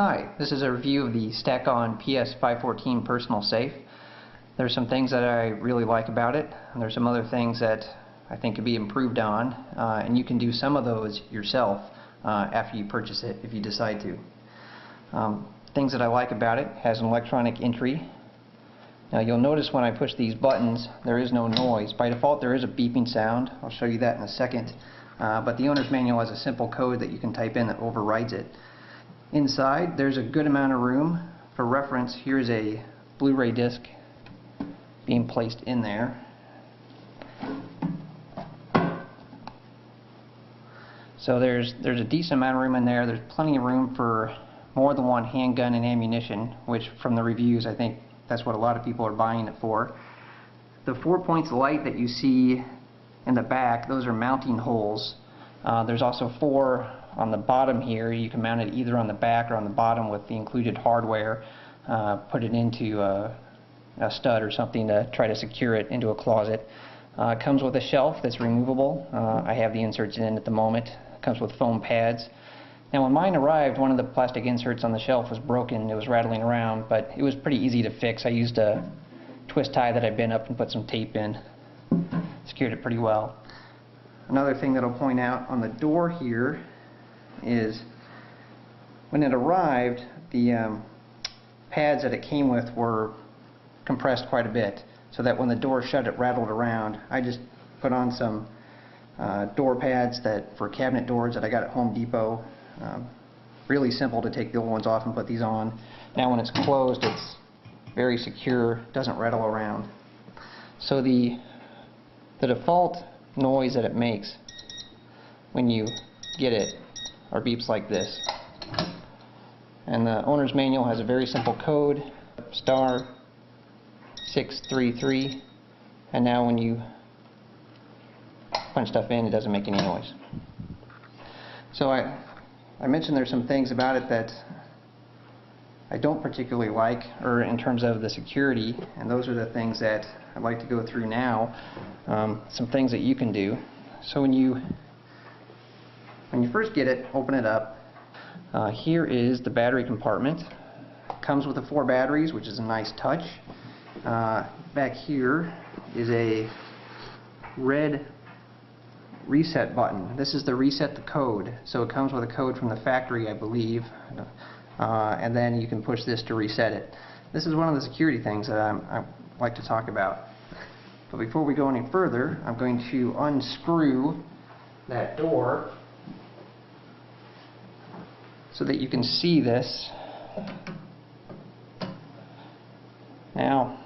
Hi, this is a review of the Stack-On PS514 personal safe. There's some things that I really like about it, and there's some other things that I think could be improved on, and you can do some of those yourself after you purchase it if you decide to. Things that I like about it: has an electronic entry. Now you'll notice when I push these buttons there is no noise. By default there is a beeping sound. I'll show you that in a second. But the owner's manual has a simple code that you can type in that overrides it. Inside there's a good amount of room. For reference, here's a Blu-ray disc being placed in there. So there's a decent amount of room in there. There's plenty of room for more than one handgun and ammunition, which from the reviews I think that's what a lot of people are buying it for. The 4 points of light that you see in the back, those are mounting holes. There's also 4 on the bottom here. You can mount it either on the back or on the bottom with the included hardware. Put it into a stud or something to try to secure it into a closet. It comes with a shelf that's removable. I have the inserts in at the moment. It comes with foam pads. Now when mine arrived, one of the plastic inserts on the shelf was broken. It was rattling around, but it was pretty easy to fix. I used a twist tie that I bent up and put some tape in. Secured it pretty well. Another thing that I'll point out on the door here is when it arrived, the pads that it came with were compressed quite a bit, so that when the door shut it rattled around. I just put on some door pads that for cabinet doors that I got at Home Depot. Really simple to take the old ones off and put these on. Now when it's closed, it's very secure, doesn't rattle around. So the default noise that it makes when you get it are beeps like this. And the owner's manual has a very simple code, *633, and now when you punch stuff in, it doesn't make any noise. So I mentioned there's some things about it that I don't particularly like, or in terms of the security, and those are the things that I'd like to go through now. Some things that you can do. So when you first get it, open it up. Here is the battery compartment. It comes with the 4 batteries, which is a nice touch. Back here is a red reset button. This is to reset the code. So it comes with a code from the factory, I believe, and then you can push this to reset it. This is one of the security things that I like to talk about. But before we go any further, I'm going to unscrew that door so that you can see this. Now,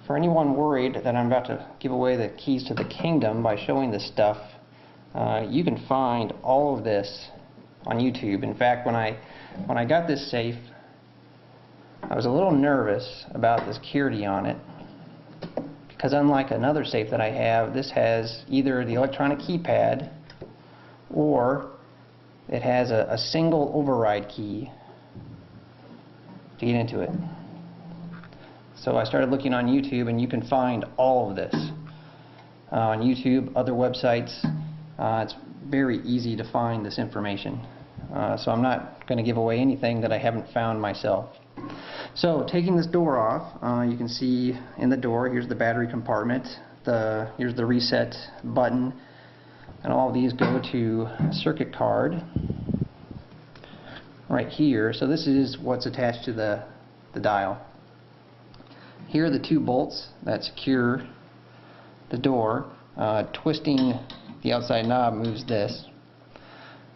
for anyone worried that I'm about to give away the keys to the kingdom by showing this stuff, you can find all of this on YouTube. In fact, when I got this safe, I was a little nervous about the security on it, because unlike another safe that I have, this has either the electronic keypad or it has a single override key to get into it. So I started looking on YouTube, and you can find all of this on YouTube, other websites. It's very easy to find this information. So I'm not going to give away anything that I haven't found myself. So taking this door off, you can see in the door, here's the battery compartment, here's the reset button, and all of these go to a circuit card right here. So this is what's attached to the dial. Here are the 2 bolts that secure the door. Twisting the outside knob moves this.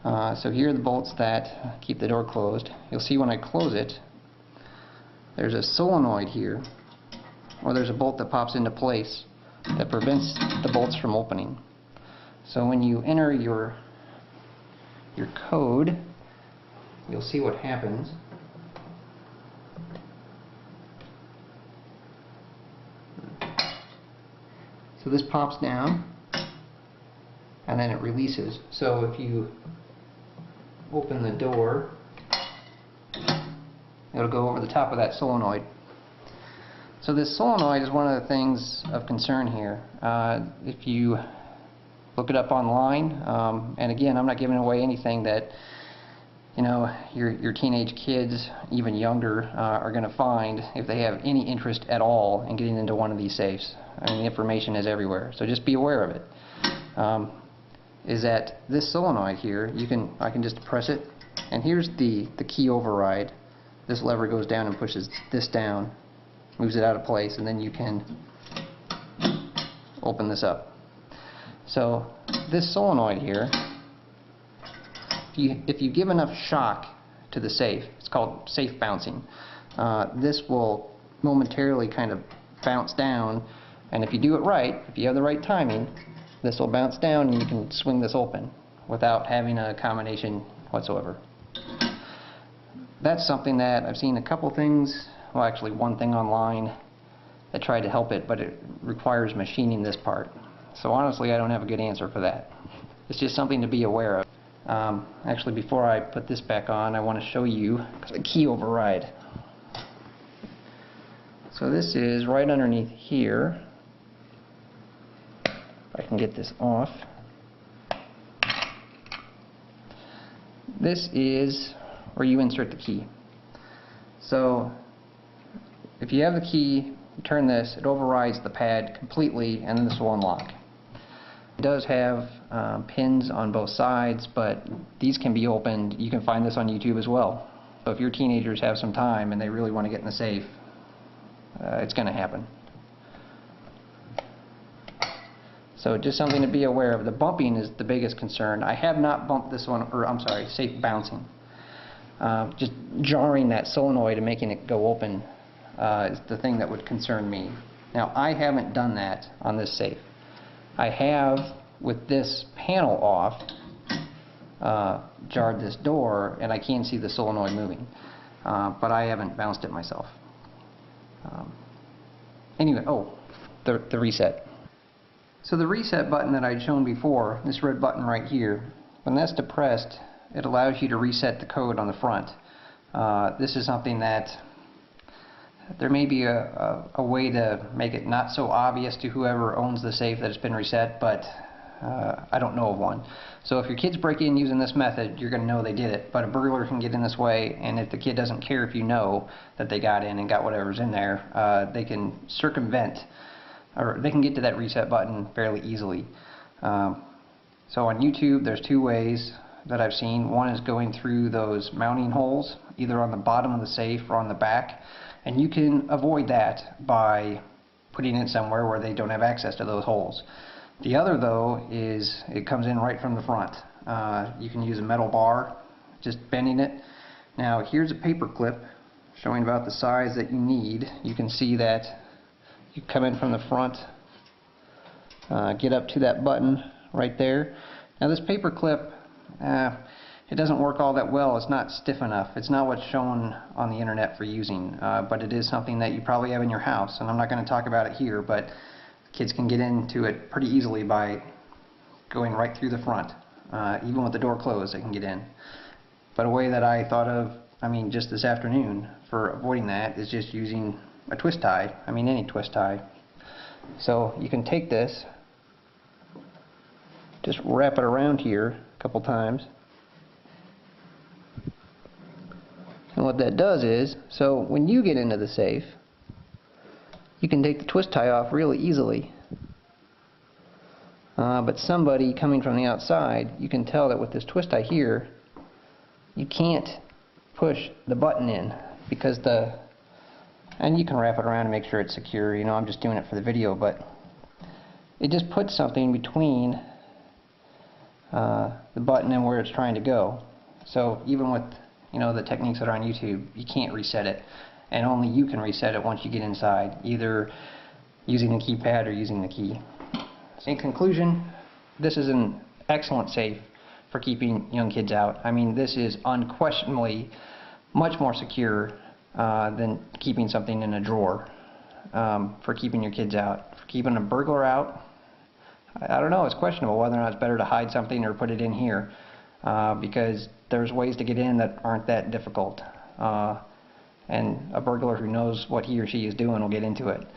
So here are the bolts that keep the door closed. You'll see when I close it, there's a solenoid here, or there's a bolt that pops into place that prevents the bolts from opening. So when you enter your code, you'll see what happens. So this pops down, and then it releases. So if you open the door, it'll go over the top of that solenoid. So this solenoid is one of the things of concern here. If you look it up online, and again, I'm not giving away anything that you know, your teenage kids, even younger, are going to find if they have any interest at all in getting into one of these safes. I mean, the information is everywhere, so just be aware of it. Is that this solenoid here, I can just press it, and here's the key override. This lever goes down and pushes this down, moves it out of place, and then you can open this up. So this solenoid here, if you give enough shock to the safe, it's called safe bouncing, this will momentarily kind of bounce down, and if you do it right, if you have the right timing, this will bounce down and you can swing this open without having a combination whatsoever. That's something that I've seen a couple things, well actually one thing online that tried to help it, but it requires machining this part. So honestly, I don't have a good answer for that. It's just something to be aware of. Actually, before I put this back on, I want to show you the key override. So this is right underneath here. If I can get this off. This is where you insert the key. So if you have the key, you turn this, it overrides the pad completely, and then this will unlock. It does have pins on both sides, but these can be opened. You can find this on YouTube as well. So if your teenagers have some time and they really want to get in the safe, it's going to happen. So just something to be aware of. The bumping is the biggest concern. I have not bumped this one, or I'm sorry, safe bouncing. Just jarring that solenoid and making it go open is the thing that would concern me. Now, I haven't done that on this safe. I have, with this panel off, jarred this door, and I can see the solenoid moving, but I haven't bounced it myself. Anyway, the reset. So the reset button that I'd shown before, this red button right here, when that's depressed, it allows you to reset the code on the front. This is something that there may be a way to make it not so obvious to whoever owns the safe that it's been reset, but I don't know of one. So if your kids break in using this method, you're going to know they did it, but a burglar can get in this way, and if the kid doesn't care if you know that they got in and got whatever's in there, they can circumvent, or they can get to that reset button fairly easily. So on YouTube, there's two ways that I've seen. One is going through those mounting holes, either on the bottom of the safe or on the back, and you can avoid that by putting it somewhere where they don't have access to those holes. The other, though, is it comes in right from the front. You can use a metal bar, just bending it. Now here's a paper clip showing about the size that you need. You can see that you come in from the front, get up to that button right there. Now this paper clip, it doesn't work all that well. It's not stiff enough. It's not what's shown on the internet for using, but it is something that you probably have in your house, and I'm not going to talk about it here, but kids can get into it pretty easily by going right through the front. Even with the door closed, they can get in. But a way that I thought of, just this afternoon, for avoiding that is just using a twist tie. Any twist tie. So you can take this, just wrap it around here a couple times. And what that does is, so when you get into the safe, you can take the twist tie off really easily. But somebody coming from the outside, you can tell that with this twist tie here, you can't push the button in because and you can wrap it around and make sure it's secure. I'm just doing it for the video, but it just puts something between the button and where it's trying to go. So even with the techniques that are on YouTube, you can't reset it, and only you can reset it once you get inside, either using the keypad or using the key. So in conclusion, this is an excellent safe for keeping young kids out. This is unquestionably much more secure than keeping something in a drawer. For keeping your kids out. For keeping a burglar out, I don't know, it's questionable whether or not it's better to hide something or put it in here, because there's ways to get in that aren't that difficult, and a burglar who knows what he or she is doing will get into it.